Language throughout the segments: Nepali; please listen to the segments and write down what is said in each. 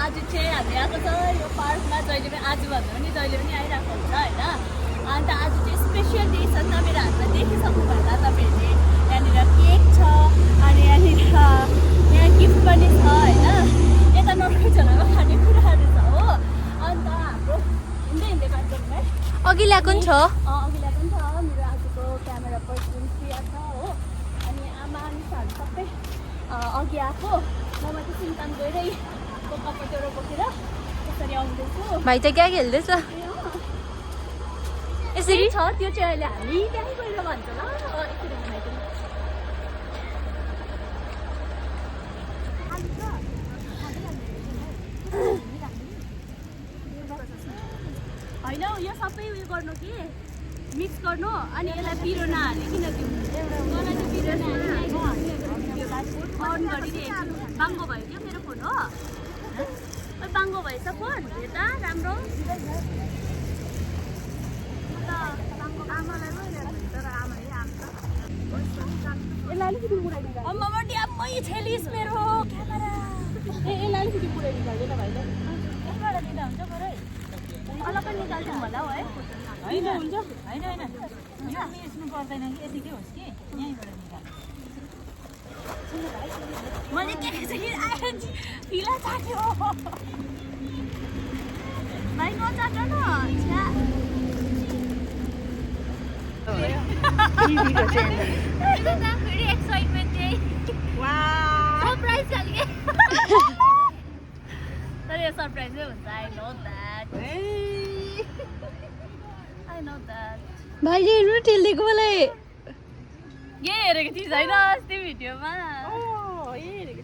आज चाहिँ हामी आएको छ यो पार्कमा जहिले पनि आज भन्दा पनि जहिले पनि आइरहेको हुन्छ होइन। अन्त आज चाहिँ स्पेसियल डे छ नि त। मेरो हातमा देखिसक्नु होला तपाईँहरूले, यहाँनिर केक छ अनि यहाँनिर यहाँ गिफ्ट पनि छ होइन। यता नर्को झोलामा खानेकुराहरू छ हो। अन्त हाम्रो हिँड्दै हिँड्दै बात गरौँ है। अघि ल्याएको नि छ, अघि ल्याएको नि छ। मेरो आजको क्यामेरा पर्सन प्रिया छ हो। अनि आमा निसाहरू सबै अघि आएको। म मात्रै सिमताम गएरै कपडहरू बोकेर त्यसरी आउँदैछु। भाइ चाहिँ क्या खेल्दैछ यसरी छ त्यो चाहिँ अहिले हामी त्यहीँ गएर भन्छ ल। एकचोटि घुमाइदिनु होइन। यो सबै उयो गर्नु कि मिक्स गर्नु अनि यसलाई पिरो नहालिकन दिउँ। मलाई चाहिँ पिरो नहालिकन अन गरिदिएको छु। बाङ्गो भयो क्या मेरो फोन हो। बाङ्गो भएछ फोन हेर्दा राम्रो। अम्मामा ड्याम्मै छेलिस मेरो क्यामेरा। यसलाई अलिकति पुरै निकाल्दैन भाइ त। यसबाट दिँदा हुन्छ पुरै अलग्गै निकाल्छौँ होला हौ है। दिँदा हुन्छ होइन होइन यो मिच्नु पर्दैन कि यतिकै होस् कि यहीँबाट निकाल। मैले देखेको छु कि आएर फिला चाट्यो भाइ नचाट न। फेरि एक्साइटमेन्ट चाहिँ सरप्राइज खालके। तर यो सरप्राइजै हुन्छ। आई नो द्याट भाइले हेर्नु ठेल्दिएको मलाई। यही हेरेको थिइस् होइन अस्ति भिडियोमा। यही हेरेको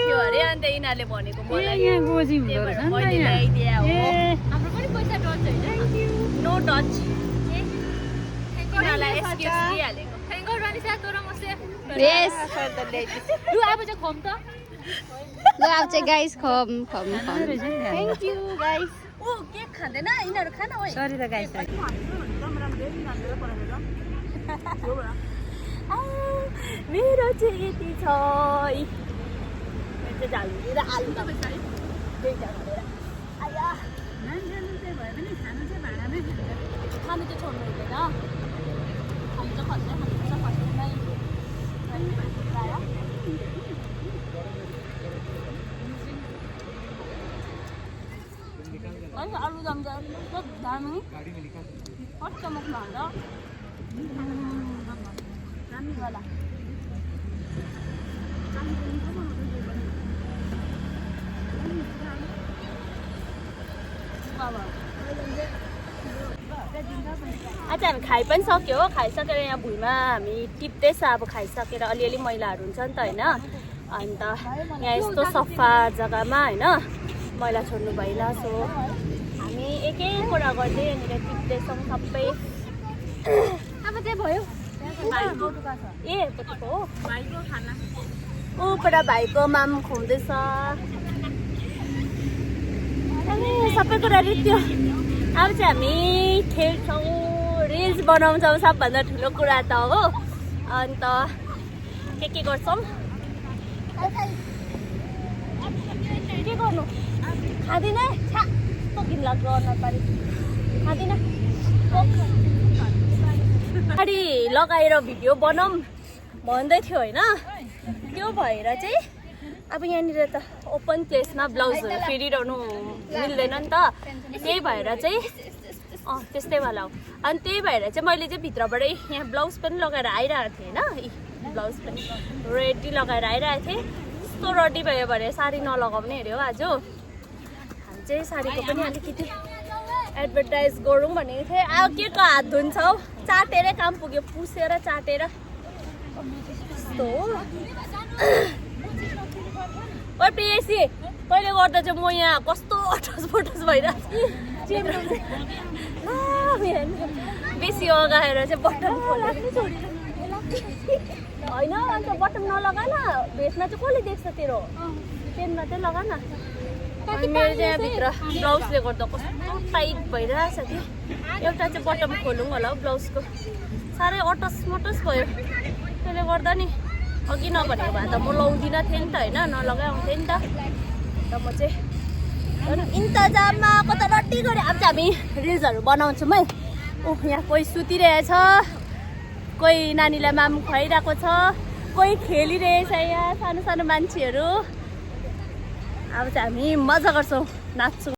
थियो अरे। अन्त यिनीहरूले भनेको मलाई मैले ल्याइदिए हो। हाम्रो पनि पैसा टच होइन। No touch. यिनीहरूलाई एक्सक्युज दिइहालेको। थ्याङ्क गड रानिसा तँ र म सेफ। यस लु अब चाहिँ खम त। ल अब चाहिँ गाइस खम खम खम। Thank you guys. ऊ केक खाँदैन यिनीहरू खान हो। सरी त गाइस। मेरो चाहिँ यति छ। मेरो चाहिँ झालमुरी र आलु त खानु चाहिँ छोड्नु हुँदैन। खानु चाहिँ खस्दै खानुपर्छ फर्स्टमै। आलु दम चाहिँ दामी चमक हाल्छ दामी वाला। आज हामी खाइ पनि सक्यो हो। खाइसकेर यहाँ भुइँमा हामी टिप्दैछ। अब खाइसकेर अलिअलि मैलाहरू हुन्छ नि त होइन। अन्त यहाँ यस्तो सफा जग्गामा होइन मैला छोड्नु भएन। सो हामी एक एकवटा गर्दै यहाँनिर टिप्दैछौँ सबै। अब चाहिँ भयो ए कतिको हो भाइको खाना। ऊबाट भाइको माम खुवाउँदैछ। अनि सबै कुरा रित्यो। अब चाहिँ हामी खेल्छौँ, रिल्स बनाउँछौँ। सबभन्दा ठुलो कुरा त हो। अन्त के गर्छौँ के गर्नु खाँदिनँ। छ्यास्तो घिनलाग्दो अनुहार पारि खाँदिनँ। गाडी लगाएर भिडियो बनाऊँ भन्दै थियो होइन। त्यो भएर चाहिँ अब यहाँनिर त ओपन प्लेसमा ब्लाउजहरू फेरिरहनु मिल्दैन नि त। त्यही भएर चाहिँ त्यस्तै वाला हो। अनि त्यही भएर चाहिँ मैले चाहिँ भित्रबाटै यहाँ ब्लाउज पनि लगाएर आइरहेको थिएँ होइन। ब्लाउज पनि रेडी लगाएर आइरहेको थिएँ। यस्तो रेडी भयो भने साडी नलगाउने अरे हो। आज हामी चाहिँ साडीको पनि अलिकति एडभर्टाइज गरौँ भनेको थिएँ। अब के को हात धुन्छौ चाटेरै काम पुग्यो। पुसेर चाटेर यस्तो हो। ओ प्रियसी कहिले गर्दा चाहिँ म यहाँ कस्तो अटस भइरहेको छु। बेसी अगाएर चाहिँ बटम खोलेर होइन। अन्त बटम नलगा न। भेस्टमा चाहिँ कसले देख्छ तेरो पेनमा चाहिँ लगा न। मेरो चाहिँ यहाँभित्र ब्लाउजले गर्दा कस्तो टाइट भइरहेछ कि। एउटा चाहिँ बटम खोलौँ होला हौ ब्लाउजको। साह्रै अटस मटस भयो त्यसले गर्दा नि। अघि नभनेको भए त म लाउँदिनँ थिएँ नि त होइन नलगाउँथेँ नि त म चाहिँ इन्तजाममा कता रड्डी गऱ्यो अब चाहिँ हामी रिल्सहरू बनाउँछौँ है यहाँ कोही सुतिरहेछ कोही नानीलाई माम खुवाइरहेको छ कोही खेलिरहेछ यहाँ सानो सानो मान्छेहरू अब चाहिँ हामी मजा गर्छौँ नाच्छौँ